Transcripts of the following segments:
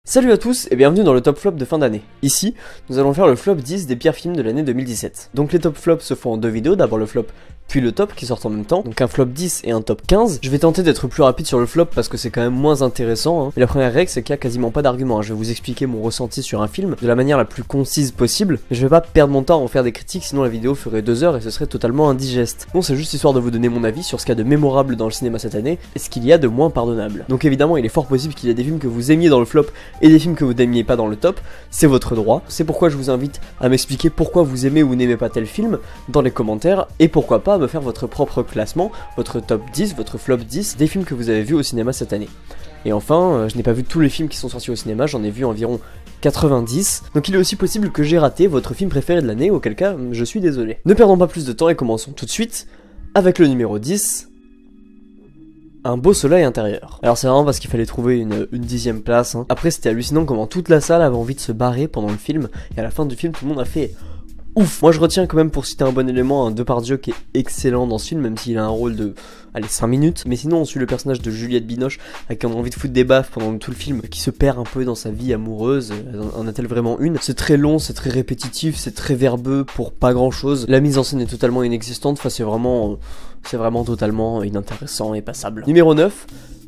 Salut à tous et bienvenue dans le top flop de fin d'année. Ici, nous allons faire le flop 10 des pires films de l'année 2017. Donc les top flops se font en deux vidéos, d'abord le flop puis le top qui sortent en même temps, donc un flop 10 et un top 15. Je vais tenter d'être plus rapide sur le flop parce que c'est quand même moins intéressant. Et la première règle c'est qu'il y a quasiment pas d'argument. Je vais vous expliquer mon ressenti sur un film de la manière la plus concise possible. Mais je vais pas perdre mon temps à en faire des critiques, sinon la vidéo ferait 2 heures et ce serait totalement indigeste. Bon, c'est juste histoire de vous donner mon avis sur ce qu'il y a de mémorable dans le cinéma cette année et ce qu'il y a de moins pardonnable. Donc évidemment il est fort possible qu'il y ait des films que vous aimiez dans le flop et des films que vous n'aimiez pas dans le top, c'est votre droit. C'est pourquoi je vous invite à m'expliquer pourquoi vous aimez ou n'aimez pas tel film dans les commentaires et pourquoi pas à me faire votre propre classement, votre top 10, votre flop 10 des films que vous avez vus au cinéma cette année. Et enfin, je n'ai pas vu tous les films qui sont sortis au cinéma, j'en ai vu environ 90, donc il est aussi possible que j'ai raté votre film préféré de l'année, auquel cas je suis désolé. Ne perdons pas plus de temps et commençons tout de suite avec le numéro 10. Un beau soleil intérieur. Alors c'est vraiment parce qu'il fallait trouver une 10e place. Après c'était hallucinant comment toute la salle avait envie de se barrer pendant le film. Et à la fin du film tout le monde a fait ouf. Moi je retiens quand même pour citer un bon élément un Depardieu qui est excellent dans ce film. Même s'il a un rôle de 5 minutes. Mais sinon on suit le personnage de Juliette Binoche avec qui on a envie de foutre des baffes pendant tout le film. Qui se perd un peu dans sa vie amoureuse. En a-t-elle vraiment une? C'est très long, c'est très répétitif, c'est très verbeux pour pas grand chose. La mise en scène est totalement inexistante. Enfin c'est vraiment totalement inintéressant et passable. Numéro 9,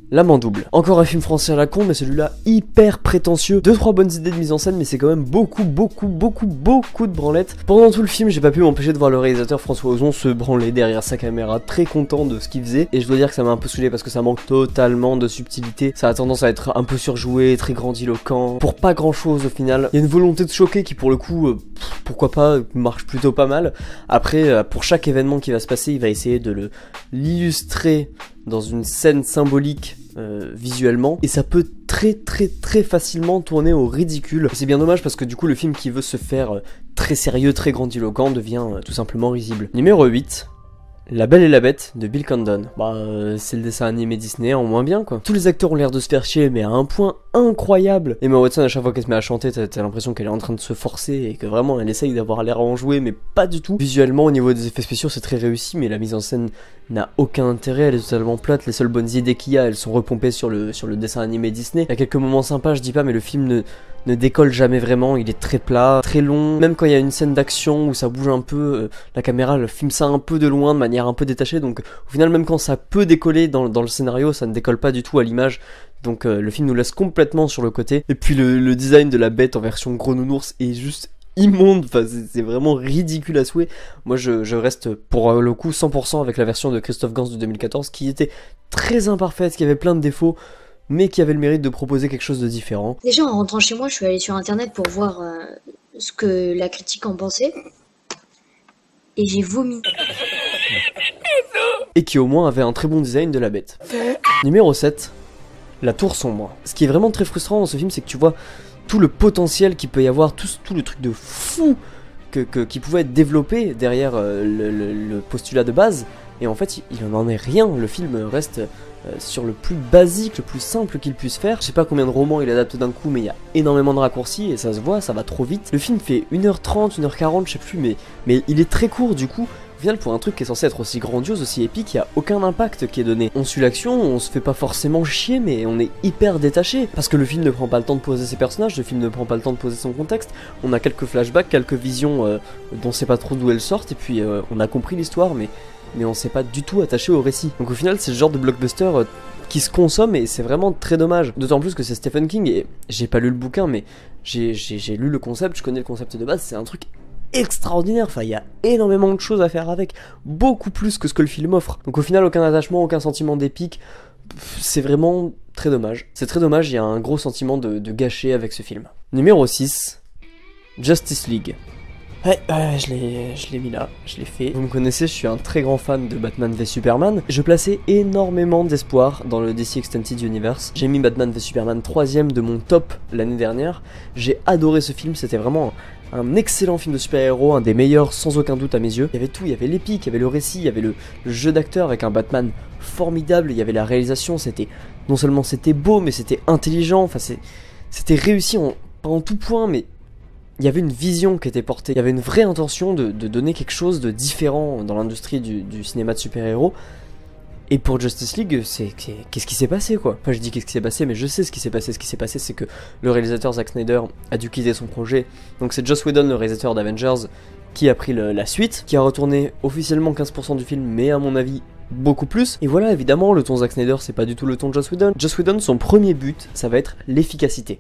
L'Amant double. Encore un film français à la con, mais celui-là hyper prétentieux. 2-3 bonnes idées de mise en scène, mais c'est quand même beaucoup de branlettes. Pendant tout le film, j'ai pas pu m'empêcher de voir le réalisateur François Ozon se branler derrière sa caméra, très content de ce qu'il faisait. Et je dois dire que ça m'a un peu saoulé parce que ça manque totalement de subtilité. Ça a tendance à être un peu surjoué, très grandiloquent, pour pas grand chose au final. Il y a une volonté de choquer qui pour le coup, pourquoi pas, marche plutôt pas mal. Après, pour chaque événement qui va se passer, il va essayer de l'illustrer dans une scène symbolique visuellement, et ça peut très facilement tourner au ridicule. C'est bien dommage parce que du coup le film qui veut se faire très sérieux, très grandiloquent devient tout simplement risible. Numéro 8, La Belle et la Bête de Bill Condon. C'est le dessin animé Disney en moins bien quoi. Tous les acteurs ont l'air de se faire chier mais à un point incroyable. Emma Watson à chaque fois qu'elle se met à chanter t'as l'impression qu'elle est en train de se forcer et que vraiment elle essaye d'avoir l'air à enjouer mais pas du tout. Visuellement au niveau des effets spéciaux c'est très réussi mais la mise en scène n'a aucun intérêt, elle est totalement plate. Les seules bonnes idées qu'il y a elles sont repompées sur le dessin animé Disney. Il y a quelques moments sympas je dis pas mais le film ne décolle jamais vraiment, il est très plat, très long. Même quand il y a une scène d'action où ça bouge un peu, la caméra elle filme ça un peu de loin, de manière un peu détachée. Donc au final même quand ça peut décoller dans le scénario, ça ne décolle pas du tout à l'image. Donc le film nous laisse complètement sur le côté. Et puis le design de la bête en version gros nounours est juste immonde, enfin c'est vraiment ridicule à souhait. Moi je reste pour le coup 100% avec la version de Christophe Gans de 2014 qui était très imparfaite, qui avait plein de défauts, mais qui avait le mérite de proposer quelque chose de différent. Déjà en rentrant chez moi, je suis allée sur internet pour voir ce que la critique en pensait, et j'ai vomi. Et qui au moins avait un très bon design de la bête. Numéro 7, La Tour Sombre. Ce qui est vraiment très frustrant dans ce film, c'est que tu vois tout le potentiel qu'il peut y avoir, tout le truc de fou qui pouvait être développé derrière le postulat de base, et en fait il n'en est rien. Le film reste sur le plus basique, le plus simple qu'il puisse faire. Je sais pas combien de romans il adapte d'un coup, mais il y a énormément de raccourcis et ça se voit, ça va trop vite. Le film fait 1h30, 1h40, je sais plus, mais il est très court du coup. Au final, pour un truc qui est censé être aussi grandiose, aussi épique, il n'y a aucun impact qui est donné. On suit l'action, on se fait pas forcément chier, mais on est hyper détaché. Parce que le film ne prend pas le temps de poser ses personnages, le film ne prend pas le temps de poser son contexte. On a quelques flashbacks, quelques visions dont on sait pas trop d'où elles sortent, et puis on a compris l'histoire, mais on s'est pas du tout attaché au récit. Donc au final, c'est le genre de blockbuster qui se consomme, et c'est vraiment très dommage. D'autant plus que c'est Stephen King, et j'ai pas lu le bouquin, mais j'ai lu le concept, je connais le concept de base, c'est un truc extraordinaire, enfin il y a énormément de choses à faire avec, beaucoup plus que ce que le film offre. Donc au final aucun attachement, aucun sentiment d'épique, c'est vraiment très dommage. C'est très dommage, il y a un gros sentiment de gâcher avec ce film. Numéro 6, Justice League. Ouais, je l'ai mis là, je l'ai fait. Vous me connaissez, je suis un très grand fan de Batman v Superman. Je plaçais énormément d'espoir dans le DC Extended Universe. J'ai mis Batman v Superman 3ème de mon top l'année dernière. J'ai adoré ce film, c'était vraiment un excellent film de super-héros, un des meilleurs sans aucun doute à mes yeux. Il y avait tout, il y avait l'épique, il y avait le récit, il y avait le jeu d'acteur avec un Batman formidable, il y avait la réalisation, c'était non seulement c'était beau, mais c'était intelligent, enfin c'était réussi pas en tout point, mais il y avait une vision qui était portée, il y avait une vraie intention de donner quelque chose de différent dans l'industrie du cinéma de super-héros. Et pour Justice League, qu'est-ce qui s'est passé quoi? Enfin je dis qu'est-ce qui s'est passé, mais je sais ce qui s'est passé. Ce qui s'est passé c'est que le réalisateur Zack Snyder a dû quitter son projet. Donc c'est Joss Whedon, le réalisateur d'Avengers, qui a pris la suite, qui a retourné officiellement 15% du film, mais à mon avis beaucoup plus. Et voilà, évidemment, le ton Zack Snyder c'est pas du tout le ton de Joss Whedon. Joss Whedon, son premier but, ça va être l'efficacité.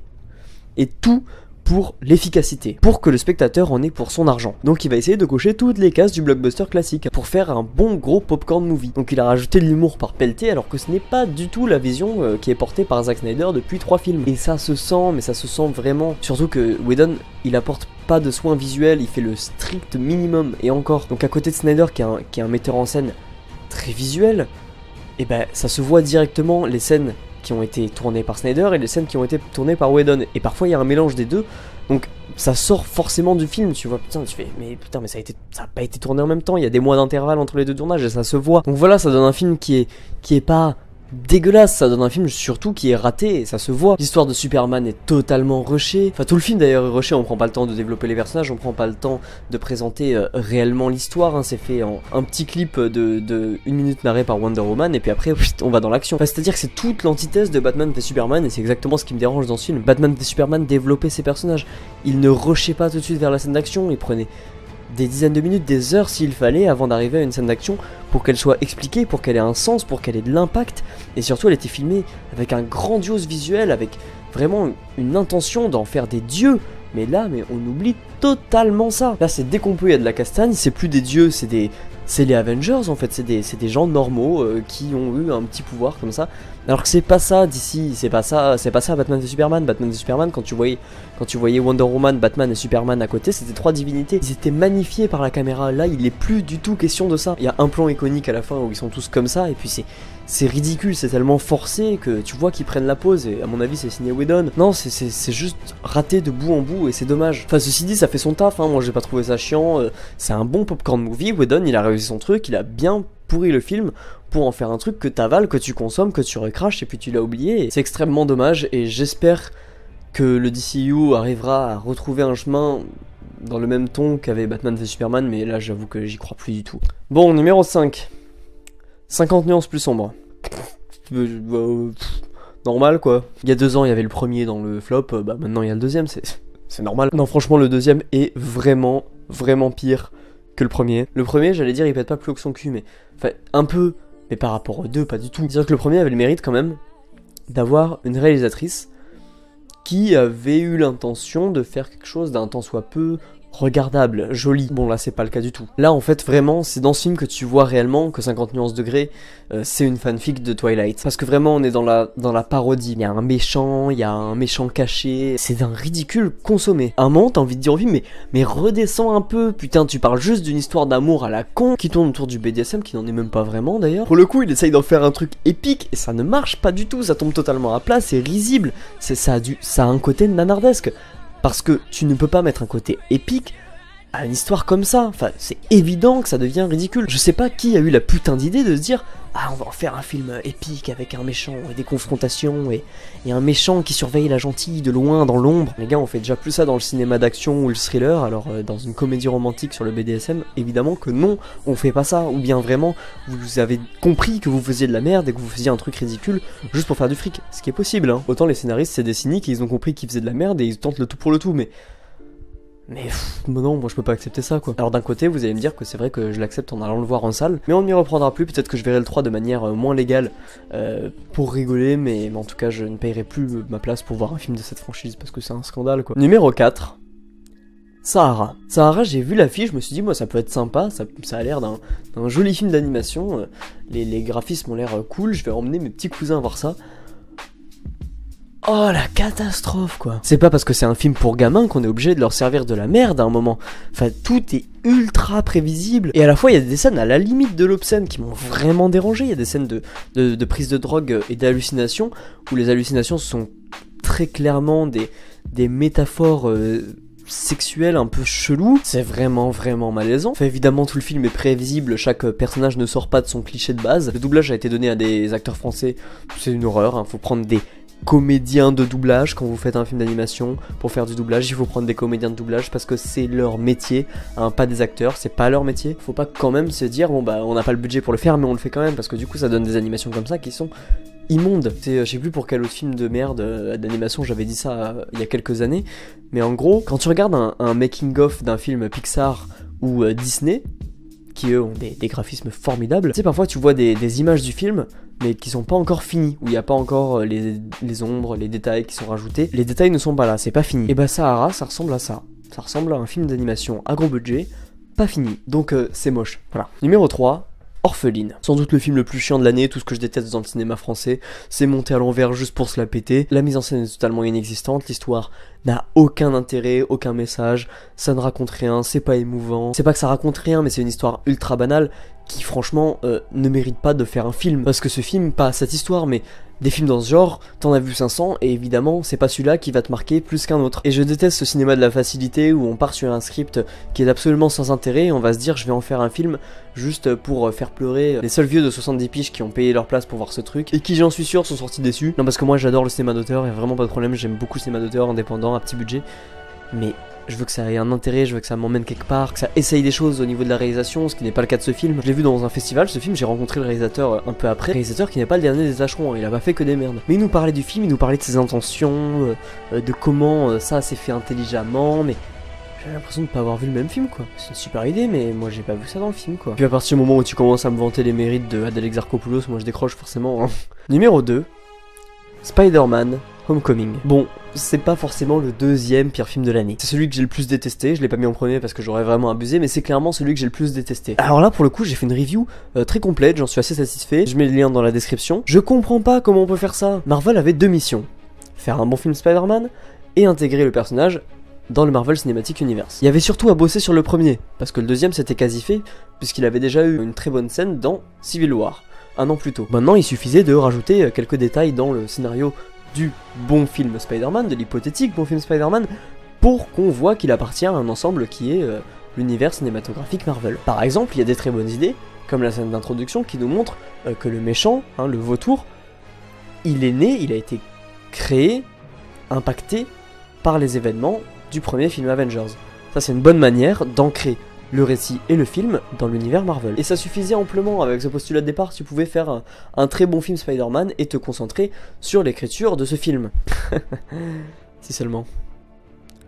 Et tout pour l'efficacité, pour que le spectateur en ait pour son argent. Donc il va essayer de cocher toutes les cases du blockbuster classique, pour faire un bon gros popcorn movie. Donc il a rajouté de l'humour par pelleté, alors que ce n'est pas du tout la vision qui est portée par Zack Snyder depuis 3 films. Et ça se sent, mais ça se sent vraiment. Surtout que Whedon, il apporte pas de soins visuels, il fait le strict minimum, et encore. Donc à côté de Snyder, qui est un metteur en scène très visuel, et ben ça se voit directement, les scènes qui ont été tournées par Snyder et les scènes qui ont été tournées par Whedon, et parfois il y a un mélange des deux, donc ça sort forcément du film, tu vois, putain, tu fais, mais putain, mais ça a pas été tourné en même temps, il y a des mois d'intervalle entre les deux tournages et ça se voit. Donc voilà, ça donne un film qui est pas dégueulasse, ça donne un film surtout qui est raté et ça se voit. L'histoire de Superman est totalement rushée, enfin tout le film d'ailleurs est rushé, on prend pas le temps de développer les personnages, on prend pas le temps de présenter réellement l'histoire, hein. C'est fait en un petit clip de 1 minute narré par Wonder Woman et puis après on va dans l'action. Enfin, c'est-à-dire que c'est toute l'antithèse de Batman v Superman et c'est exactement ce qui me dérange dans ce film. Batman v Superman développait ses personnages, il ne rushait pas tout de suite vers la scène d'action, il prenait des dizaines de minutes, des heures s'il fallait avant d'arriver à une scène d'action pour qu'elle soit expliquée, pour qu'elle ait un sens, pour qu'elle ait de l'impact, et surtout elle était filmée avec un grandiose visuel, avec vraiment une intention d'en faire des dieux, mais là on oublie totalement ça. Là c'est dès qu'on peut, il y a de la castagne, c'est plus des dieux, c'est les Avengers en fait, c'est des gens normaux qui ont eu un petit pouvoir comme ça. Alors que c'est pas ça d'ici, c'est pas ça Batman v Superman. Batman v Superman, quand tu voyais Wonder Woman, Batman et Superman à côté, c'était 3 divinités. Ils étaient magnifiés par la caméra. Là, il est plus du tout question de ça. Il y a un plan iconique à la fin où ils sont tous comme ça, et puis c'est ridicule, c'est tellement forcé que tu vois qu'ils prennent la pause, et à mon avis c'est signé Whedon. Non, c'est juste raté de bout en bout, et c'est dommage. Enfin, ceci dit, ça fait son taf, hein. Moi j'ai pas trouvé ça chiant, c'est un bon popcorn movie. Whedon, il a réussi son truc, il a bien pourri le film pour en faire un truc que t'avales, que tu consommes, que tu recraches, et puis tu l'as oublié. C'est extrêmement dommage, et j'espère que le DCU arrivera à retrouver un chemin dans le même ton qu'avait Batman v Superman, mais là j'avoue que j'y crois plus du tout. Bon, numéro 5. 50 nuances plus sombres. Normal quoi. Il y a 2 ans il y avait le premier dans le flop, bah maintenant il y a le deuxième, c'est normal. Non franchement le deuxième est vraiment pire que le premier. Le premier j'allais dire il pète pas plus haut que son cul, mais enfin un peu, mais par rapport aux deux pas du tout. C'est-à-dire que le premier avait le mérite quand même d'avoir une réalisatrice qui avait eu l'intention de faire quelque chose d'un tant soit peu regardable, joli. Bon là c'est pas le cas du tout. Là en fait vraiment c'est dans ce film que tu vois réellement que 50 nuances degrés c'est une fanfic de Twilight. Parce que vraiment on est dans la parodie. Il y a un méchant caché. C'est d'un ridicule consommé. À un moment t'as envie de dire au film mais redescends un peu. Putain tu parles juste d'une histoire d'amour à la con qui tourne autour du BDSM qui n'en est même pas vraiment d'ailleurs. Pour le coup il essaye d'en faire un truc épique et ça ne marche pas du tout. Ça tombe totalement à plat, c'est risible. Ça a un côté nanardesque. Parce que tu ne peux pas mettre un côté épique à une histoire comme ça. Enfin, c'est évident que ça devient ridicule. Je sais pas qui a eu la putain d'idée de se dire « Ah, on va en faire un film épique avec un méchant et des confrontations et un méchant qui surveille la gentille de loin dans l'ombre. » Les gars, on fait déjà plus ça dans le cinéma d'action ou le thriller, alors dans une comédie romantique sur le BDSM, évidemment que non, on fait pas ça. Ou bien vraiment, vous avez compris que vous faisiez de la merde et que vous faisiez un truc ridicule juste pour faire du fric. Ce qui est possible, hein. Autant les scénaristes, c'est des cyniques et ils ont compris qu'ils faisaient de la merde et ils tentent le tout pour le tout, mais non, moi je peux pas accepter ça quoi. Alors d'un côté vous allez me dire que c'est vrai que je l'accepte en allant le voir en salle, mais on ne m'y reprendra plus, peut-être que je verrai le 3 de manière moins légale pour rigoler, mais en tout cas je ne payerai plus ma place pour voir un film de cette franchise parce que c'est un scandale quoi. Numéro 4. Sahara. Sahara, j'ai vu l'affiche, je me suis dit moi ça peut être sympa, ça a l'air d'un joli film d'animation, les graphismes ont l'air cool, je vais emmener mes petits cousins voir ça. Oh la catastrophe quoi. C'est pas parce que c'est un film pour gamins qu'on est obligé de leur servir de la merde à un moment. Enfin tout est ultra prévisible. Et à la fois il y a des scènes à la limite de l'obscène qui m'ont vraiment dérangé. Il y a des scènes de prise de drogue et d'hallucinations où les hallucinations sont très clairement des métaphores sexuelles un peu chelou. C'est vraiment malaisant. Enfin évidemment tout le film est prévisible, chaque personnage ne sort pas de son cliché de base. Le doublage a été donné à des acteurs français, c'est une horreur, hein. Faut prendre des comédiens de doublage. Quand vous faites un film d'animation, pour faire du doublage, il faut prendre des comédiens de doublage parce que c'est leur métier, hein, pas des acteurs, c'est pas leur métier. Faut pas quand même se dire, bon bah on n'a pas le budget pour le faire, mais on le fait quand même, parce que du coup ça donne des animations comme ça qui sont immondes. C'est, je sais plus pour quel autre film de merde d'animation j'avais dit ça il y a quelques années, mais en gros, quand tu regardes un making-of d'un film Pixar ou Disney, qui eux ont des graphismes formidables. Tu sais, parfois tu vois des images du film, mais qui sont pas encore finies, où il n'y a pas encore les ombres, les détails qui sont rajoutés. Les détails ne sont pas là, c'est pas fini. Et bah Sahara, ça ressemble à ça. Ça ressemble à un film d'animation à gros budget, pas fini. Donc c'est moche. Voilà. Numéro 3. Orpheline. Sans doute le film le plus chiant de l'année, tout ce que je déteste dans le cinéma français, c'est monté à l'envers juste pour se la péter. La mise en scène est totalement inexistante, l'histoire n'a aucun intérêt, aucun message, ça ne raconte rien, c'est pas émouvant. C'est pas que ça raconte rien, mais c'est une histoire ultra banale qui franchement ne mérite pas de faire un film. Parce que ce film, pas cette histoire, mais des films dans ce genre, t'en as vu 500 et évidemment c'est pas celui-là qui va te marquer plus qu'un autre. Et je déteste ce cinéma de la facilité où on part sur un script qui est absolument sans intérêt et on va se dire je vais en faire un film juste pour faire pleurer les seuls vieux de 70 piges qui ont payé leur place pour voir ce truc et qui j'en suis sûr sont sortis déçus. Non parce que moi j'adore le cinéma d'auteur, y a vraiment pas de problème, j'aime beaucoup le cinéma d'auteur indépendant à petit budget, mais je veux que ça ait un intérêt, je veux que ça m'emmène quelque part, que ça essaye des choses au niveau de la réalisation, ce qui n'est pas le cas de ce film. Je l'ai vu dans un festival, ce film, j'ai rencontré le réalisateur un peu après. Le réalisateur qui n'est pas le dernier des tâcherons, il a pas fait que des merdes. Mais il nous parlait du film, il nous parlait de ses intentions, de comment ça s'est fait intelligemment, mais j'ai l'impression de pas avoir vu le même film quoi. C'est une super idée, mais moi j'ai pas vu ça dans le film quoi. Puis à partir du moment où tu commences à me vanter les mérites de Adèle Exarchopoulos, moi je décroche forcément. Hein. Numéro 2, Spider-Man Homecoming. Bon, c'est pas forcément le deuxième pire film de l'année. C'est celui que j'ai le plus détesté, je l'ai pas mis en premier parce que j'aurais vraiment abusé, mais c'est clairement celui que j'ai le plus détesté. Alors là, pour le coup, j'ai fait une review très complète, j'en suis assez satisfait, je mets le lien dans la description. Je comprends pas comment on peut faire ça. Marvel avait deux missions. Faire un bon film Spider-Man et intégrer le personnage dans le Marvel Cinematic Universe. Il y avait surtout à bosser sur le premier, parce que le deuxième c'était quasi fait, puisqu'il avait déjà eu une très bonne scène dans Civil War, un an plus tôt. Maintenant, il suffisait de rajouter quelques détails dans le scénario du bon film Spider-Man, de l'hypothétique bon film Spider-Man, pour qu'on voit qu'il appartient à un ensemble qui est l'univers cinématographique Marvel. Par exemple, il y a des très bonnes idées, comme la scène d'introduction qui nous montre que le méchant, hein, le vautour, il est né, il a été créé, impacté par les événements du premier film Avengers. Ça c'est une bonne manière d'ancrer le récit et le film dans l'univers Marvel. Et ça suffisait amplement avec ce postulat de départ, tu pouvais faire un très bon film Spider-Man et te concentrer sur l'écriture de ce film. Si seulement.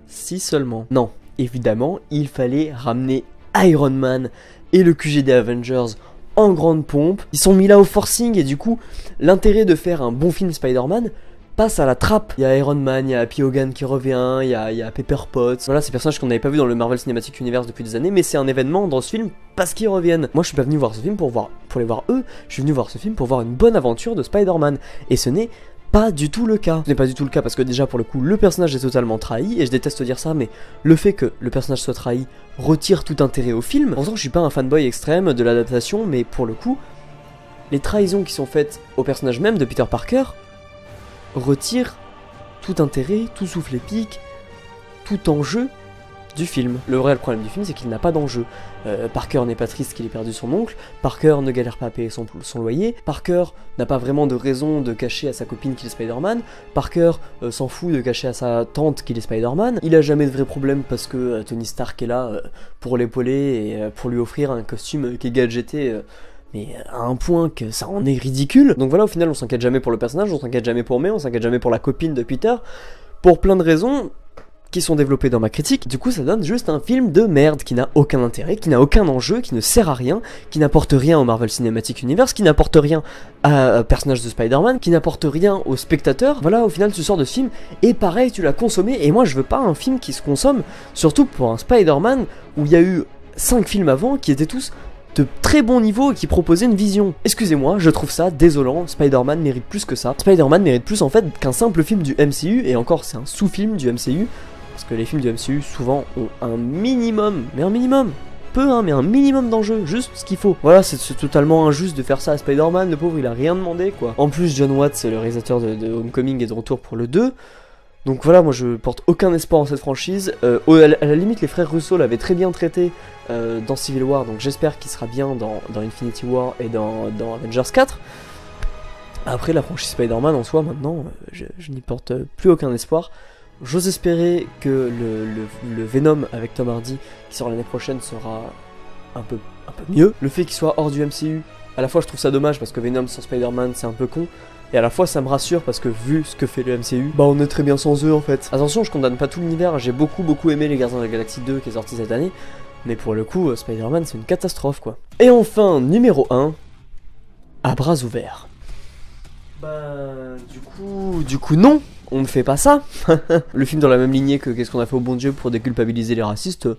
Si seulement. Non, évidemment, il fallait ramener Iron Man et le QG des Avengers en grande pompe. Ils sont mis là au forcing et du coup, l'intérêt de faire un bon film Spider-Man passe à la trappe. Il y a Iron Man, il y a Happy Hogan qui revient, il y a Pepper Potts. Voilà, ces personnages qu'on n'avait pas vu dans le Marvel Cinematic Universe depuis des années, mais c'est un événement dans ce film parce qu'ils reviennent. Moi, je suis pas venu voir ce film pour les voir eux, je suis venu voir ce film pour voir une bonne aventure de Spider-Man. Et ce n'est pas du tout le cas. Ce n'est pas du tout le cas parce que déjà, pour le coup, le personnage est totalement trahi, et je déteste dire ça, mais le fait que le personnage soit trahi retire tout intérêt au film. Pourtant, je suis pas un fanboy extrême de l'adaptation, mais pour le coup, les trahisons qui sont faites au personnage même de Peter Parker retire tout intérêt, tout souffle épique, tout enjeu du film. Le vrai problème du film, c'est qu'il n'a pas d'enjeu. Parker n'est pas triste qu'il ait perdu son oncle, Parker ne galère pas à payer son loyer, Parker n'a pas vraiment de raison de cacher à sa copine qu'il est Spider-Man, Parker s'en fout de cacher à sa tante qu'il est Spider-Man, il a jamais de vrai problème parce que Tony Stark est là pour l'épauler et pour lui offrir un costume qui est gadgeté mais à un point que ça en est ridicule. Donc voilà, au final on s'inquiète jamais pour le personnage, on s'inquiète jamais pour May, on s'inquiète jamais pour la copine de Peter, pour plein de raisons qui sont développées dans ma critique. Du coup ça donne juste un film de merde qui n'a aucun intérêt, qui n'a aucun enjeu, qui ne sert à rien, qui n'apporte rien au Marvel Cinematic Universe, qui n'apporte rien à personnage de Spider-Man, qui n'apporte rien aux spectateurs. Voilà, au final tu sors de ce film et pareil tu l'as consommé, et moi je veux pas un film qui se consomme, surtout pour un Spider-Man où il y a eu 5 films avant qui étaient tous de très bon niveau et qui proposait une vision. Excusez-moi, je trouve ça désolant, Spider-Man mérite plus que ça. Spider-Man mérite plus en fait qu'un simple film du MCU, et encore c'est un sous-film du MCU, parce que les films du MCU souvent ont un minimum, mais un minimum, peu hein, mais un minimum d'enjeu, juste ce qu'il faut. Voilà, c'est totalement injuste de faire ça à Spider-Man, le pauvre il a rien demandé quoi. En plus John Watts, le réalisateur de Homecoming, est de retour pour le 2. Donc voilà, moi je porte aucun espoir en cette franchise. À la limite, les frères Russo l'avaient très bien traité dans Civil War, donc j'espère qu'il sera bien dans Infinity War et dans Avengers 4. Après la franchise Spider-Man en soi maintenant, je n'y porte plus aucun espoir. J'ose espérer que le Venom avec Tom Hardy qui sort l'année prochaine sera un peu mieux. Le fait qu'il soit hors du MCU, à la fois je trouve ça dommage parce que Venom sans Spider-Man c'est un peu con, et à la fois ça me rassure parce que vu ce que fait le MCU, bah on est très bien sans eux en fait. Attention, je condamne pas tout l'univers, j'ai beaucoup aimé les Gardiens de la Galaxie 2 qui est sorti cette année, mais pour le coup Spider-Man c'est une catastrophe quoi. Et enfin numéro 1, à bras ouverts. Bah du coup non, on ne fait pas ça. Le film dans la même lignée que Qu'est-ce qu'on a fait au bon Dieu pour déculpabiliser les racistes,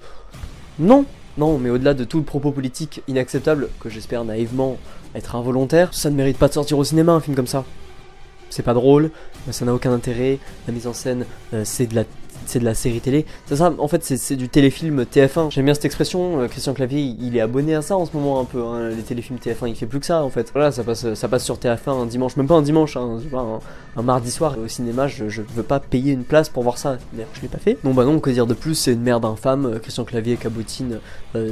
non. Non, mais au-delà de tout le propos politique inacceptable, que j'espère naïvement être involontaire, ça ne mérite pas de sortir au cinéma un film comme ça. C'est pas drôle, ça n'a aucun intérêt, la mise en scène c'est de la série télé. Ça en fait c'est du téléfilm TF1. J'aime bien cette expression, Christian Clavier il est abonné à ça en ce moment un peu, hein. Les téléfilms TF1 il fait plus que ça en fait. Voilà, ça passe sur TF1 un dimanche, même pas un dimanche, hein, un mardi soir au cinéma, je veux pas payer une place pour voir ça, d'ailleurs je l'ai pas fait. Non bah non, que dire de plus, c'est une merde infâme, Christian Clavier cabotine,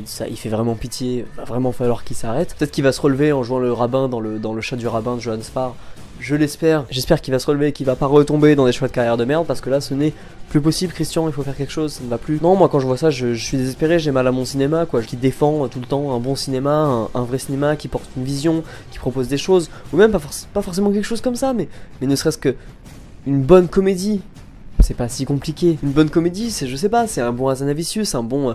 ça il fait vraiment pitié, va vraiment falloir qu'il s'arrête. Peut-être qu'il va se relever en jouant le rabbin dans le chat du rabbin de Johann Spar. Je l'espère, j'espère qu'il va se relever et qu'il va pas retomber dans des choix de carrière de merde, parce que là ce n'est plus possible. Christian, il faut faire quelque chose, ça ne va plus. Non, moi quand je vois ça, je suis désespéré, j'ai mal à mon cinéma quoi, qui défend tout le temps un bon cinéma, un vrai cinéma qui porte une vision, qui propose des choses, ou même pas forcément quelque chose comme ça, mais ne serait-ce que une bonne comédie. C'est pas si compliqué. Une bonne comédie, c'est, je sais pas, c'est un bon Hazanavicius, un bon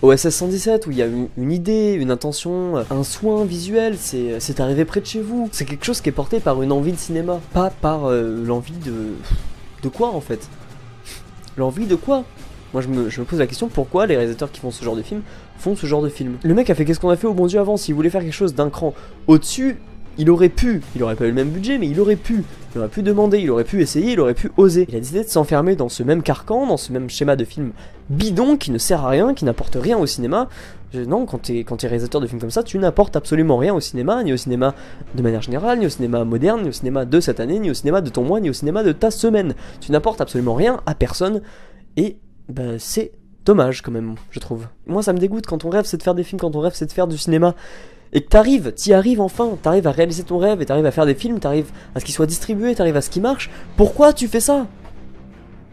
OSS 117 où il y a une idée, une intention, un soin visuel, c'est arrivé près de chez vous. C'est quelque chose qui est porté par une envie de cinéma, pas par l'envie de quoi en fait. L'envie de quoi? Moi je me pose la question, pourquoi les réalisateurs qui font ce genre de film font ce genre de film? Le mec a fait Qu'est-ce qu'on a fait au bon Dieu avant, s'il voulait faire quelque chose d'un cran au-dessus, il aurait pas eu le même budget, mais il aurait pu demander, il aurait pu essayer, il aurait pu oser. Il a décidé de s'enfermer dans ce même carcan, dans ce même schéma de film bidon qui ne sert à rien, qui n'apporte rien au cinéma. Non, quand t'es réalisateur de films comme ça, tu n'apportes absolument rien au cinéma, ni au cinéma de manière générale, ni au cinéma moderne, ni au cinéma de cette année, ni au cinéma de ton mois, ni au cinéma de ta semaine. Tu n'apportes absolument rien à personne, et bah c'est dommage quand même, je trouve. Moi ça me dégoûte quand ton rêve c'est de faire des films, quand ton rêve c'est de faire du cinéma, et que t'y arrives enfin, t'arrives à réaliser ton rêve, et t'arrives à faire des films, t'arrives à ce qu'ils soient distribués, t'arrives à ce qui marche. Pourquoi tu fais ça?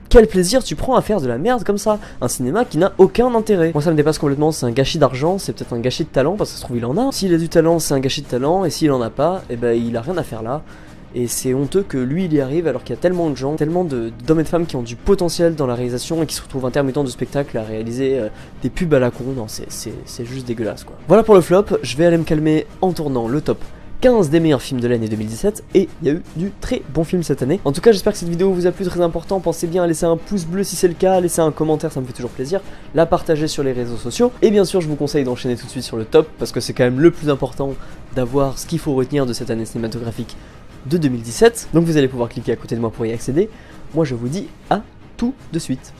Quel plaisir tu prends à faire de la merde comme ça? Un cinéma qui n'a aucun intérêt. Moi ça me dépasse complètement, c'est un gâchis d'argent, c'est peut-être un gâchis de talent, parce que ça se trouve il en a. S'il a du talent, c'est un gâchis de talent, et s'il en a pas, et ben il a rien à faire là. Et c'est honteux que lui il y arrive alors qu'il y a tellement de gens, tellement d'hommes et de femmes qui ont du potentiel dans la réalisation et qui se retrouvent intermittents du spectacle à réaliser des pubs à la con. Non, c'est juste dégueulasse quoi. Voilà pour le flop, je vais aller me calmer en tournant le top 15 des meilleurs films de l'année 2017, et il y a eu du très bon film cette année. En tout cas j'espère que cette vidéo vous a plu, très important, pensez bien à laisser un pouce bleu si c'est le cas, laisser un commentaire, ça me fait toujours plaisir, la partager sur les réseaux sociaux, et bien sûr je vous conseille d'enchaîner tout de suite sur le top, parce que c'est quand même le plus important d'avoir ce qu'il faut retenir de cette année cinématographique de 2017, donc vous allez pouvoir cliquer à côté de moi pour y accéder. Moi je vous dis à tout de suite.